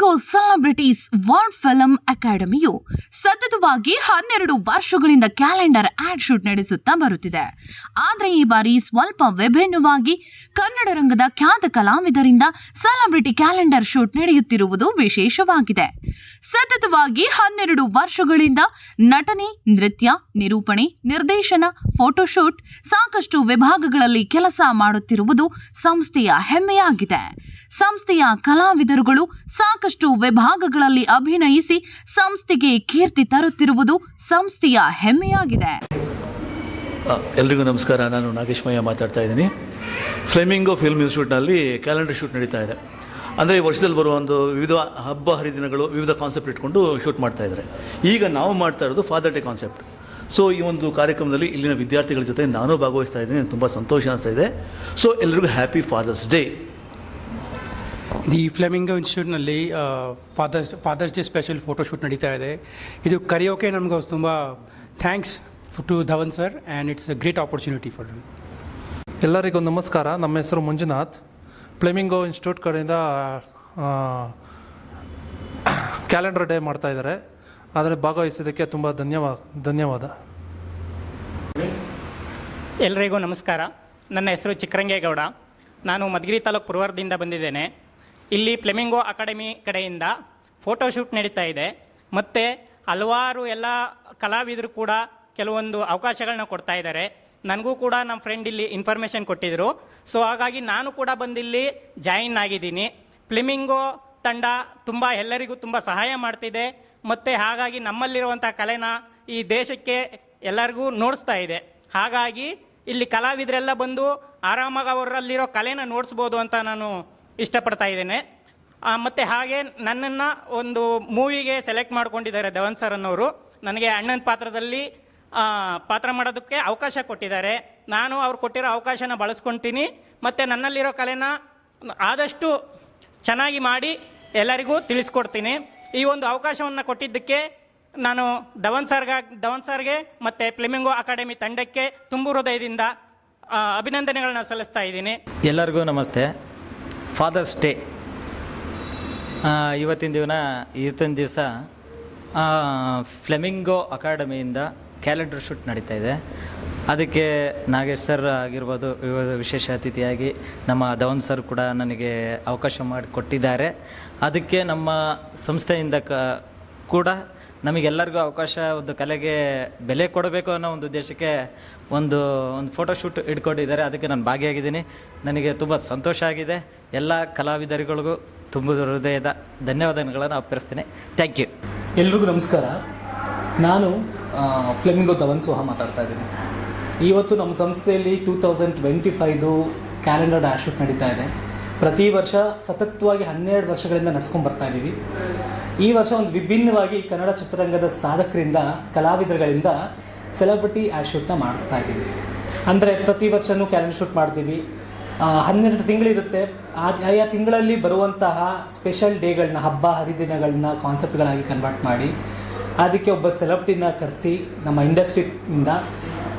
Flamingo celebrities world film ಅಕಾಡೆಮಿಯು ಸತತವಾಗಿ 12 ವರ್ಷಗಳಿಂದ calendar add shoot ನಡೆಸುತ್ತಾ ಬರುತ್ತಿದೆ. ಆದರೆ ಈ ಬಾರಿ ಸ್ವಲ್ಪ ವಿಭಿನ್ನವಾಗಿ ಕನ್ನಡ ರಂಗದ ಖ್ಯಾತ ಕಲಾವಿದರಿಂದ ಸೆಲೆಬ್ರಿಟಿ ಕ್ಯಾಲೆಂಡರ್ ಶೂಟ್ ನಡೆಯುತ್ತಿರುವುದು ವಿಶೇಷವಾಗಿದೆ. ಸತತವಾಗಿ 12 ವರ್ಷಗಳಿಂದ ನಟನೆ, ನೃತ್ಯ, ನಿರೂಪಣೆ, ನಿರ್ದೇಶನ, ಫೋಟೋಶೂಟ್ ಸಾಕಷ್ಟು ವಿಭಾಗಗಳಲ್ಲಿ ಕೆಲಸ ಮಾಡುತ್ತಿರುವುದು ಸಂಸ್ಥೆಯ ಹೆಮ್ಮೆಯಾಗಿದೆ. ಸಂಸ್ಥೆಯ ಕಲಾವಿದರುಗಳು ಸಾಕಷ್ಟು ವಿಭಾಗಗಳಲ್ಲಿ ಅಭಿನಯಿಸಿ ಸಂಸ್ಥೆಗೆ ಕೀರ್ತಿ ತರುತ್ತಿರುವುದು ಸಂಸ್ಥೆಯ ಹೆಮ್ಮೆಯಾಗಿದೆ. ಎಲ್ರಿಗೂ ನಮಸ್ಕಾರ. ನಾನು ನಾಗೇಶ್ಮಯ್ಯ ಮಾತಾಡ್ತಾ ಇದ್ದೀನಿ. ಫ್ಲೆಮಿಂಗೋ ಫಿಲ್ಮ್ ಇನ್ಸ್ಟಿಟ್ಯೂಟ್ನಲ್ಲಿ ಕ್ಯಾಲೆಂಡರ್ ಶೂಟ್ ನಡೀತಾ ಇದೆ. ಅಂದರೆ ಈ ವರ್ಷದಲ್ಲಿ ಬರುವ ಒಂದು ವಿವಿಧ ಹಬ್ಬ ಹರಿದಿನಗಳು ವಿವಿಧ ಕಾನ್ಸೆಪ್ಟ್ ಇಟ್ಕೊಂಡು ಶೂಟ್ ಮಾಡ್ತಾ ಇದ್ದಾರೆ. ಈಗ ನಾವು ಮಾಡ್ತಾ ಇರೋದು ಫಾದರ್ ಡೇ ಕಾನ್ಸೆಪ್ಟ್. ಸೊ ಈ ಒಂದು ಕಾರ್ಯಕ್ರಮದಲ್ಲಿ ಇಲ್ಲಿನ ವಿದ್ಯಾರ್ಥಿಗಳ ಜೊತೆ ನಾನು ಭಾಗವಹಿಸ್ತಾ ಇದ್ದೀನಿ. ತುಂಬ ಸಂತೋಷ ಅನಿಸ್ತಾ ಇದೆ. ಸೊ ಎಲ್ರಿಗೂ happy Father's Day. The Flamingo ಇನ್ಸ್ಟಿಟ್ಯೂಟ್ನಲ್ಲಿ ಫಾದರ್ಸ್ ಡೇ ಸ್ಪೆಷಲ್ ಫೋಟೋಶೂಟ್ ನಡೀತಾ ಇದೆ. ಇದು ಕರೆಯೋಕೆ ನಮಗೂ ತುಂಬ thanks to Dhawan sir and it's a great opportunity for you. ಎಲ್ಲರಿಗೂ ನಮಸ್ಕಾರ. ನಮ್ಮ ಹೆಸರು ಮಂಜುನಾಥ್. ಫ್ಲೆಮಿಂಗೋ ಇನ್ಸ್ಟಿಟ್ಯೂಟ್ ಕಡೆಯಿಂದ ಕ್ಯಾಲೆಂಡರ್ ಡೇ ಮಾಡ್ತಾಯಿದ್ದಾರೆ. ಆದರೆ ಭಾಗವಹಿಸಿದ್ದಕ್ಕೆ ತುಂಬ ಧನ್ಯವಾದ. ಎಲ್ಲರಿಗೂ ನಮಸ್ಕಾರ. ನನ್ನ ಹೆಸರು ಚಿಕ್ಕರಂಗೇಗೌಡ. ನಾನು ಮಧುಗಿರಿ ತಾಲೂಕು ಪುರವರದಿಂದ ಬಂದಿದ್ದೇನೆ. ಇಲ್ಲಿ ಫ್ಲೆಮಿಂಗೋ ಅಕಾಡೆಮಿ ಕಡೆಯಿಂದ ಫೋಟೋಶೂಟ್ ನಡೀತಾ ಇದೆ. ಮತ್ತು ಹಲವಾರು ಎಲ್ಲ ಕಲಾವಿದರು ಕೂಡ ಕೆಲವೊಂದು ಅವಕಾಶಗಳನ್ನ ಕೊಡ್ತಾ ಇದ್ದಾರೆ. ನನಗೂ ಕೂಡ ನಮ್ಮ ಫ್ರೆಂಡ್ ಇಲ್ಲಿ ಇನ್ಫಾರ್ಮೇಷನ್ ಕೊಟ್ಟಿದ್ದರು. ಸೊ ಹಾಗಾಗಿ ನಾನು ಕೂಡ ಬಂದಿಲ್ಲಿ ಜಾಯಿನ್ ಆಗಿದ್ದೀನಿ. ಫ್ಲೆಮಿಂಗೋ ತಂಡ ತುಂಬ ಎಲ್ಲರಿಗೂ ತುಂಬ ಸಹಾಯ ಮಾಡ್ತಿದೆ. ಮತ್ತು ಹಾಗಾಗಿ ನಮ್ಮಲ್ಲಿರುವಂಥ ಕಲೆನ ಈ ದೇಶಕ್ಕೆ ಎಲ್ಲರಿಗೂ ನೋಡಿಸ್ತಾ ಇದೆ. ಹಾಗಾಗಿ ಇಲ್ಲಿ ಕಲಾವಿದರೆಲ್ಲ ಬಂದು ಆರಾಮಾಗಿ ಅವರಲ್ಲಿರೋ ಕಲೆನ ನೋಡಿಸ್ಬೋದು ಅಂತ ನಾನು ಇಷ್ಟಪಡ್ತಾ ಇದ್ದೇನೆ. ಮತ್ತು ಹಾಗೆ ನನ್ನನ್ನು ಒಂದು ಮೂವಿಗೆ ಸೆಲೆಕ್ಟ್ ಮಾಡ್ಕೊಂಡಿದ್ದಾರೆ ಧವನ್ ಸರ್ ಅನ್ನೋರು. ನನಗೆ ಅಣ್ಣನ ಪಾತ್ರದಲ್ಲಿ ಪಾತ್ರ ಮಾಡೋದಕ್ಕೆ ಅವಕಾಶ ಕೊಟ್ಟಿದ್ದಾರೆ. ನಾನು ಅವ್ರು ಕೊಟ್ಟಿರೋ ಅವಕಾಶನ ಬಳಸ್ಕೊತೀನಿ. ಮತ್ತು ನನ್ನಲ್ಲಿರೋ ಕಲೆನ ಆದಷ್ಟು ಚೆನ್ನಾಗಿ ಮಾಡಿ ಎಲ್ಲರಿಗೂ ತಿಳಿಸ್ಕೊಡ್ತೀನಿ. ಈ ಒಂದು ಅವಕಾಶವನ್ನು ಕೊಟ್ಟಿದ್ದಕ್ಕೆ ನಾನು ಧವನ್ ಸರ್ಗೆ ಮತ್ತು ಫ್ಲೆಮಿಂಗೋ ಅಕಾಡೆಮಿ ತಂಡಕ್ಕೆ ತುಂಬ ಹೃದಯದಿಂದ ಅಭಿನಂದನೆಗಳನ್ನ ಸಲ್ಲಿಸ್ತಾ ಇದ್ದೀನಿ. ಎಲ್ಲರಿಗೂ ನಮಸ್ತೆ. ಫಾದರ್ಸ್ ಡೇ ಇವತ್ತಿನ ದಿವಸ ಫ್ಲೆಮಿಂಗೋ ಅಕಾಡೆಮಿಯಿಂದ ಕ್ಯಾಲೆಂಡರ್ ಶೂಟ್ ನಡೀತಾ ಇದೆ. ಅದಕ್ಕೆ ನಾಗೇಶ್ ಸರ್ ಆಗಿರ್ಬೋದು, ವಿಶೇಷ ಅತಿಥಿಯಾಗಿ ನಮ್ಮ ಧವನ್ ಸರ್ ಕೂಡ ನನಗೆ ಅವಕಾಶ ಮಾಡಿಕೊಟ್ಟಿದ್ದಾರೆ. ಅದಕ್ಕೆ ನಮ್ಮ ಸಂಸ್ಥೆಯಿಂದ ಕೂಡ ನಮಗೆಲ್ಲರಿಗೂ ಅವಕಾಶ, ಒಂದು ಕಲೆಗೆ ಬೆಲೆ ಕೊಡಬೇಕು ಅನ್ನೋ ಒಂದು ಉದ್ದೇಶಕ್ಕೆ ಒಂದು ಫೋಟೋಶೂಟ್ ಇಟ್ಕೊಂಡಿದ್ದಾರೆ. ಅದಕ್ಕೆ ನಾನು ಭಾಗಿಯಾಗಿದ್ದೀನಿ. ನನಗೆ ತುಂಬ ಸಂತೋಷ ಆಗಿದೆ. ಎಲ್ಲ ಕಲಾವಿದರುಗಳಿಗೂ ತುಂಬ ಹೃದಯದ ಧನ್ಯವಾದಗಳನ್ನು ಅರ್ಪಿಸ್ತೀನಿ. Thank you. ಎಲ್ರಿಗೂ ನಮಸ್ಕಾರ. ನಾನು ಫ್ಲೆಮಿಂಗೋ ಧವನ್ ಸೋಹ ಮಾತಾಡ್ತಾ ಇದ್ದೀನಿ. ಇವತ್ತು ನಮ್ಮ ಸಂಸ್ಥೆಯಲ್ಲಿ 2025 ಕ್ಯಾಲೆಂಡರ್ ಡ್ಯಾಶ್ ಶೂಟ್ ನಡೀತಾ ಇದೆ. ಪ್ರತಿ ವರ್ಷ ಸತತವಾಗಿ 12 ವರ್ಷಗಳಿಂದ ನಡೆಸ್ಕೊಂಡು ಬರ್ತಾ ಇದ್ದೀವಿ. ಈ ವರ್ಷ ಒಂದು ವಿಭಿನ್ನವಾಗಿ ಕನ್ನಡ ಚಿತ್ರರಂಗದ ಸಾಧಕರಿಂದ, ಕಲಾವಿದರುಗಳಿಂದ ಸೆಲೆಬ್ರಿಟಿ ಆ್ಯಶ್ ಶೂಟ್ನ ಮಾಡಿಸ್ತಾ ಇದ್ದೀವಿ. ಅಂದರೆ ಪ್ರತಿ ವರ್ಷವೂ ಕ್ಯಾಲೆಂಡರ್ ಶೂಟ್ ಮಾಡ್ತೀವಿ. 12 ತಿಂಗಳಿರುತ್ತೆ. ಆಯಾ ತಿಂಗಳಲ್ಲಿ ಬರುವಂತಹ ಸ್ಪೆಷಲ್ ಡೇಗಳನ್ನ, ಹಬ್ಬ ಹರಿದಿನಗಳನ್ನ ಕಾನ್ಸೆಪ್ಟ್ಗಳಾಗಿ ಕನ್ವರ್ಟ್ ಮಾಡಿ ಅದಕ್ಕೆ ಒಬ್ಬ ಸೆಲೆಬ್ರಿಟಿನ ಕರೆಸಿ ನಮ್ಮ ಇಂಡಸ್ಟ್ರಿಯಿಂದ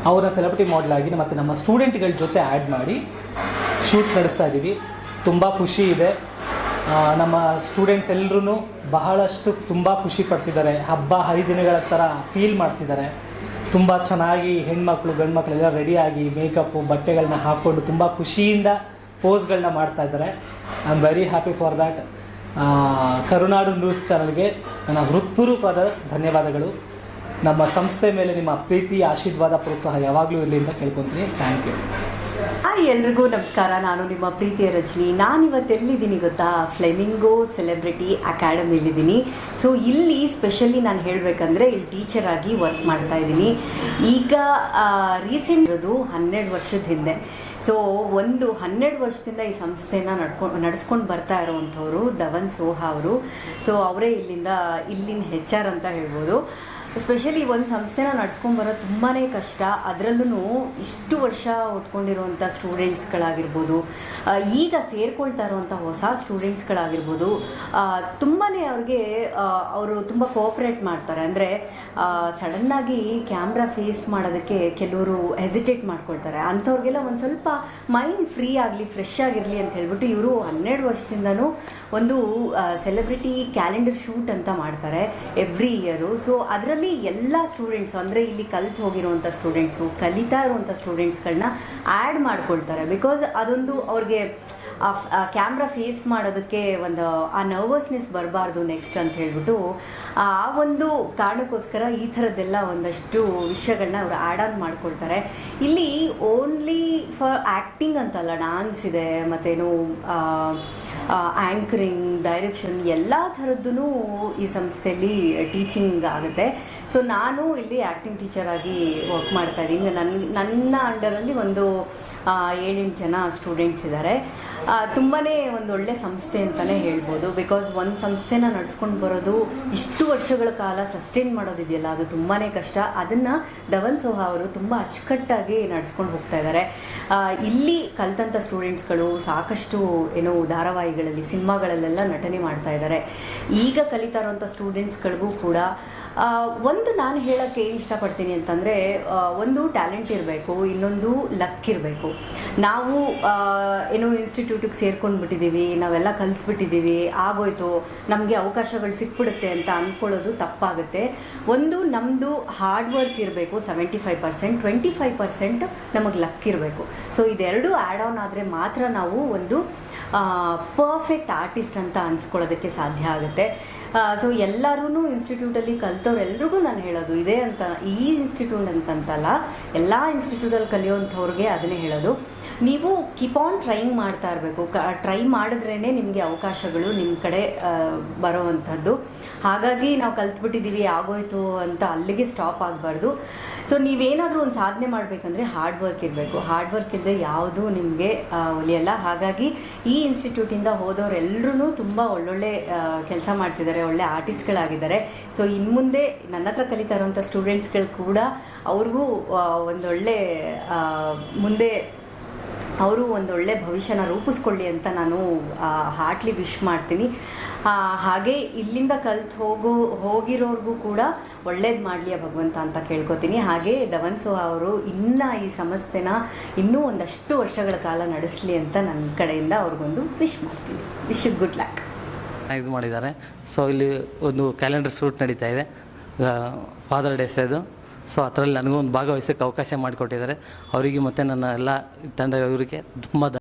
ಅವರ ಸೆಲೆಬ್ರಿಟಿ ಮಾಡೆಲ್ ಆಗಿ ಮತ್ತು ನಮ್ಮ ಸ್ಟೂಡೆಂಟ್ಗಳ ಜೊತೆ ಆ್ಯಡ್ ಮಾಡಿ ಶೂಟ್ ನಡೆಸ್ತಾ ಇದ್ದೀವಿ. ತುಂಬ ಖುಷಿ ಇದೆ. ನಮ್ಮ ಸ್ಟೂಡೆಂಟ್ಸ್ ಎಲ್ಲರೂ ಬಹಳಷ್ಟು ತುಂಬ ಖುಷಿ ಪಡ್ತಿದ್ದಾರೆ. ಹಬ್ಬ ಹರಿದಿನಗಳ ಥರ ಫೀಲ್ ಮಾಡ್ತಿದ್ದಾರೆ. ತುಂಬ ಚೆನ್ನಾಗಿ ಹೆಣ್ಮಕ್ಳು ಗಂಡು ಮಕ್ಕಳೆಲ್ಲ ರೆಡಿಯಾಗಿ ಮೇಕಪ್ಪು ಬಟ್ಟೆಗಳನ್ನ ಹಾಕ್ಕೊಂಡು ತುಂಬ ಖುಷಿಯಿಂದ ಪೋಸ್ಗಳನ್ನ ಮಾಡ್ತಾ ಇದ್ದಾರೆ. I am very happy for that. Karunadu news ಚಾನಲ್ಗೆ ನನ್ನ ಹೃತ್ಪೂರ್ವಕವಾದ ಧನ್ಯವಾದಗಳು. ನಮ್ಮ ಸಂಸ್ಥೆ ಮೇಲೆ ನಿಮ್ಮ ಪ್ರೀತಿ, ಆಶೀರ್ವಾದ, ಪ್ರೋತ್ಸಾಹ ಯಾವಾಗಲೂ ಇರಲಿ ಅಂತ ಕೇಳ್ಕೊತೀನಿ. Thank you. ಹಾಯ್, ಎಲ್ರಿಗೂ ನಮಸ್ಕಾರ. ನಾನು ನಿಮ್ಮ ಪ್ರೀತಿಯ ರಜನಿ. ನಾನಿವತ್ತು ಎಲ್ಲಿದ್ದೀನಿ ಗೊತ್ತಾ? ಫ್ಲೆಮಿಂಗೋ ಸೆಲೆಬ್ರಿಟಿ ಅಕಾಡೆಮಿಲಿದ್ದೀನಿ. ಸೊ ಇಲ್ಲಿ ಸ್ಪೆಷಲಿ ನಾನು ಹೇಳಬೇಕಂದ್ರೆ ಇಲ್ಲಿ ಟೀಚರ್ ಆಗಿ ವರ್ಕ್ ಮಾಡ್ತಾ ಇದ್ದೀನಿ. ಈಗ ರೀಸೆಂಟ್ ಇರೋದು 12 ವರ್ಷದ ಹಿಂದೆ. ಸೊ ಒಂದು 12 ವರ್ಷದಿಂದ ಈ ಸಂಸ್ಥೆನ ನಡೆಸ್ಕೊಂಡು ಬರ್ತಾ ಇರೋವಂಥವ್ರು ಧವನ್ ಸೋಹ ಅವರು. ಸೊ ಅವರೇ ಇಲ್ಲಿನ HR ಅಂತ ಹೇಳ್ಬೋದು. ಸ್ಪೆಷಲಿ ಒಂದು ಸಂಸ್ಥೆನ ನಡ್ಸ್ಕೊಂಬರೋದು ತುಂಬಾ ಕಷ್ಟ. ಅದರಲ್ಲೂ ಇಷ್ಟು ವರ್ಷ ಉಟ್ಕೊಂಡಿರುವಂಥ ಸ್ಟೂಡೆಂಟ್ಸ್ಗಳಾಗಿರ್ಬೋದು, ಈಗ ಸೇರ್ಕೊಳ್ತಾ ಇರುವಂಥ ಹೊಸ ಸ್ಟೂಡೆಂಟ್ಸ್ಗಳಾಗಿರ್ಬೋದು, ತುಂಬಾ ಅವ್ರಿಗೆ ಅವರು ತುಂಬ ಕೋಆಪ್ರೇಟ್ ಮಾಡ್ತಾರೆ. ಅಂದರೆ ಸಡನ್ನಾಗಿ ಕ್ಯಾಮ್ರಾ ಫೇಸ್ ಮಾಡೋದಕ್ಕೆ ಕೆಲವರು ಹೆಸಿಟೇಟ್ ಮಾಡ್ಕೊಳ್ತಾರೆ. ಅಂಥವ್ರಿಗೆಲ್ಲ ಒಂದು ಸ್ವಲ್ಪ ಮೈಂಡ್ ಫ್ರೀ ಆಗಲಿ, ಫ್ರೆಶ್ ಆಗಿರಲಿ ಅಂತ ಹೇಳ್ಬಿಟ್ಟು ಇವರು 12 ವರ್ಷದಿಂದನೂ ಒಂದು ಸೆಲೆಬ್ರಿಟಿ ಕ್ಯಾಲೆಂಡರ್ ಶೂಟ್ ಅಂತ ಮಾಡ್ತಾರೆ ಎವ್ರಿ ಇಯರು. ಸೊ ಅದರಲ್ಲಿ ಎಲ್ಲ ಸ್ಟೂಡೆಂಟ್ಸು, ಅಂದರೆ ಇಲ್ಲಿ ಕಲಿತು ಹೋಗಿರುವಂಥ ಸ್ಟೂಡೆಂಟ್ಸು, ಕಲಿತಾ ಇರುವಂಥ ಸ್ಟೂಡೆಂಟ್ಸ್ಗಳನ್ನ ಆ್ಯಡ್ ಮಾಡ್ಕೊಳ್ತಾರೆ. ಬಿಕಾಸ್ ಅದೊಂದು ಅವ್ರಿಗೆ ಕ್ಯಾಮ್ರಾ ಫೇಸ್ ಮಾಡೋದಕ್ಕೆ ಒಂದು ಆ ನರ್ವಸ್ನೆಸ್ ಬರಬಾರ್ದು ನೆಕ್ಸ್ಟ್ ಅಂತ ಹೇಳ್ಬಿಟ್ಟು ಆ ಒಂದು ಕಾರಣಕ್ಕೋಸ್ಕರ ಈ ಥರದ್ದೆಲ್ಲ ಒಂದಷ್ಟು ವಿಷಯಗಳನ್ನ ಅವರು ಆ್ಯಡ್ ಆನ್ ಮಾಡ್ಕೊಳ್ತಾರೆ. ಇಲ್ಲಿ ಓನ್ಲಿ ಫಾರ್ ಆ್ಯಕ್ಟಿಂಗ್ ಅಂತಲ್ಲ, ಡ್ಯಾನ್ಸ್ ಇದೆ, ಮತ್ತೇನು ಆ್ಯಂಕರಿಂಗ್, ಡೈರೆಕ್ಷನ್ ಎಲ್ಲ ಥರದ್ದೂ ಈ ಸಂಸ್ಥೆಯಲ್ಲಿ ಟೀಚಿಂಗ್ ಆಗುತ್ತೆ. ಸೊ ನಾನು ಇಲ್ಲಿ ಆ್ಯಕ್ಟಿಂಗ್ ಟೀಚರಾಗಿ ವರ್ಕ್ ಮಾಡ್ತಾಯಿದ್ದೀನಿ. ನನ್ನ ಅಂಡರಲ್ಲಿ ಒಂದು 7-8 ಜನ ಸ್ಟೂಡೆಂಟ್ಸ್ ಇದ್ದಾರೆ. ತುಂಬಾ ಒಂದೊಳ್ಳೆ ಸಂಸ್ಥೆ ಅಂತಲೇ ಹೇಳ್ಬೋದು. ಬಿಕಾಸ್ ಒಂದು ಸಂಸ್ಥೆನ ನಡ್ಸ್ಕೊಂಡು ಬರೋದು, ಇಷ್ಟು ವರ್ಷಗಳ ಕಾಲ ಸಸ್ಟೈನ್ ಮಾಡೋದಿದೆಯಲ್ಲ, ಅದು ತುಂಬಾ ಕಷ್ಟ. ಅದನ್ನು ಧವನ್ ಸೋಹಾ ಅವರು ತುಂಬ ಅಚ್ಚುಕಟ್ಟಾಗಿ ನಡ್ಸ್ಕೊಂಡು ಹೋಗ್ತಾ ಇದ್ದಾರೆ. ಇಲ್ಲಿ ಕಲಿತಂಥ ಸ್ಟೂಡೆಂಟ್ಸ್ಗಳು ಸಾಕಷ್ಟು ಏನೋ ಧಾರಾವಾಹಿಗಳಲ್ಲಿ, ಸಿನಿಮಾಗಳಲ್ಲೆಲ್ಲ ನಟನೆ ಮಾಡ್ತಾ ಇದ್ದಾರೆ. ಈಗ ಕಲಿತಾ ಇರೋಂಥ ಸ್ಟೂಡೆಂಟ್ಸ್ಗಳಿಗೂ ಕೂಡ ಒಂದು ನಾನು ಹೇಳೋಕ್ಕೆ ಏನು ಇಷ್ಟಪಡ್ತೀನಿ ಅಂತಂದರೆ, ಒಂದು ಟ್ಯಾಲೆಂಟ್ ಇರಬೇಕು, ಇನ್ನೊಂದು ಲಕ್ ಇರಬೇಕು. ನಾವು ಏನೋ ಇನ್ಸ್ಟಿಟ್ಯೂಟಿಗೆ ಸೇರ್ಕೊಂಡ್ಬಿಟ್ಟಿದ್ದೀವಿ, ನಾವೆಲ್ಲ ಕಲಿತ್ಬಿಟ್ಟಿದ್ದೀವಿ, ಆಗೋಯ್ತು, ನಮಗೆ ಅವಕಾಶಗಳು ಸಿಕ್ಬಿಡುತ್ತೆ ಅಂತ ಅಂದ್ಕೊಳ್ಳೋದು ತಪ್ಪಾಗುತ್ತೆ. ಒಂದು ನಮ್ಮದು ಹಾರ್ಡ್ ವರ್ಕ್ ಇರಬೇಕು 75%, 25% ನಮಗೆ ಲಕ್ ಇರಬೇಕು. ಸೊ ಇದೆರಡೂ ಆ್ಯಡ್ ಆನ್ ಆದರೆ ಮಾತ್ರ ನಾವು ಒಂದು ಪರ್ಫೆಕ್ಟ್ ಆರ್ಟಿಸ್ಟ್ ಅಂತ ಅನ್ಸ್ಕೊಳ್ಳೋದಕ್ಕೆ ಸಾಧ್ಯ ಆಗುತ್ತೆ. ಸೊ ಎಲ್ಲರೂ ಇನ್ಸ್ಟಿಟ್ಯೂಟಲ್ಲಿ ಕಲಿತವ್ರೆಲ್ರಿಗೂ ನಾನು ಹೇಳೋದು ಇದೇ ಅಂತ, ಈ ಇನ್ಸ್ಟಿಟ್ಯೂಟ್ ಅಂತಂತಲ್ಲ, ಎಲ್ಲ ಇನ್ಸ್ಟಿಟ್ಯೂಟಲ್ಲಿ ಕಲಿಯೋಂಥವ್ರಿಗೆ ಅದನ್ನೇ ಹೇಳೋದು, ನೀವು ಕೀಪ್ ಆನ್ ಟ್ರೈಯಿಂಗ್ ಮಾಡ್ತಾ ಇರಬೇಕು. ಟ್ರೈ ಮಾಡಿದ್ರೇ ನಿಮಗೆ ಅವಕಾಶಗಳು ನಿಮ್ಮ ಕಡೆ ಬರೋವಂಥದ್ದು. ಹಾಗಾಗಿ ನಾವು ಕಲ್ತ್ಬಿಟ್ಟಿದ್ದೀವಿ, ಆಗೋಯ್ತು ಅಂತ ಅಲ್ಲಿಗೆ ಸ್ಟಾಪ್ ಆಗಬಾರ್ದು. ಸೊ ನೀವೇನಾದರೂ ಒಂದು ಸಾಧನೆ ಮಾಡಬೇಕಂದ್ರೆ ಹಾರ್ಡ್ ವರ್ಕ್ ಇರಬೇಕು. ಹಾರ್ಡ್ ವರ್ಕ್ ಇಲ್ಲದೆ ಯಾವುದೂ ನಿಮಗೆ ಒಲಿಯಲ್ಲ. ಹಾಗಾಗಿ ಈ ಇನ್ಸ್ಟಿಟ್ಯೂಟಿಂದ ಹೋದವರೆಲ್ಲರೂ ತುಂಬ ಒಳ್ಳೊಳ್ಳೆ ಕೆಲಸ ಮಾಡ್ತಿದ್ದಾರೆ, ಒಳ್ಳೆ ಆರ್ಟಿಸ್ಟ್ಗಳಾಗಿದ್ದಾರೆ. ಸೊ ಇನ್ನು ಮುಂದೆ ನನ್ನ ಹತ್ರ ಕಲಿತಾ ಇರೋಂಥ ಸ್ಟೂಡೆಂಟ್ಸ್ಗಳು ಕೂಡ ಅವ್ರಿಗೂ ಒಂದೊಳ್ಳೆ ಮುಂದೆ ಅವರು ಒಂದೊಳ್ಳೆ ಭವಿಷ್ಯನ ರೂಪಿಸ್ಕೊಳ್ಳಿ ಅಂತ ನಾನು ಹಾರ್ಟ್ಲಿ ವಿಶ್ ಮಾಡ್ತೀನಿ. ಹಾಗೆ ಇಲ್ಲಿಂದ ಕಲ್ತು ಹೋಗಿರೋರ್ಗೂ ಕೂಡ ಒಳ್ಳೇದು ಮಾಡಲಿ ಭಗವಂತ ಅಂತ ಕೇಳ್ಕೊತೀನಿ. ಹಾಗೆ ಧವನ್ ಸೋಹಾ ಅವರು ಇನ್ನು ಈ ಸಂಸ್ಥೆನ ಇನ್ನೂ ಒಂದಷ್ಟು ವರ್ಷಗಳ ಕಾಲ ನಡೆಸಲಿ ಅಂತ ನನ್ನ ಕಡೆಯಿಂದ ಅವ್ರಿಗೊಂದು ವಿಶ್ ಮಾಡ್ತೀನಿ. Wish you good luck. ಇದು ಮಾಡಿದ್ದಾರೆ. ಸೊ ಇಲ್ಲಿ ಒಂದು ಕ್ಯಾಲೆಂಡರ್ ಶೂಟ್ ನಡೀತಾ ಇದೆ, ಫಾದರ್ ಡೇಸ್ ಅದು. ಸೊ ಅದರಲ್ಲಿ ನನಗೂ ಒಂದು ಭಾಗವಹಿಸೋಕ್ಕೆ ಅವಕಾಶ ಮಾಡಿಕೊಟ್ಟಿದ್ದಾರೆ. ಅವರಿಗೆ ಮತ್ತು ನನ್ನ ಎಲ್ಲ ತಂಡ ಇವರಿಗೆ ತುಂಬ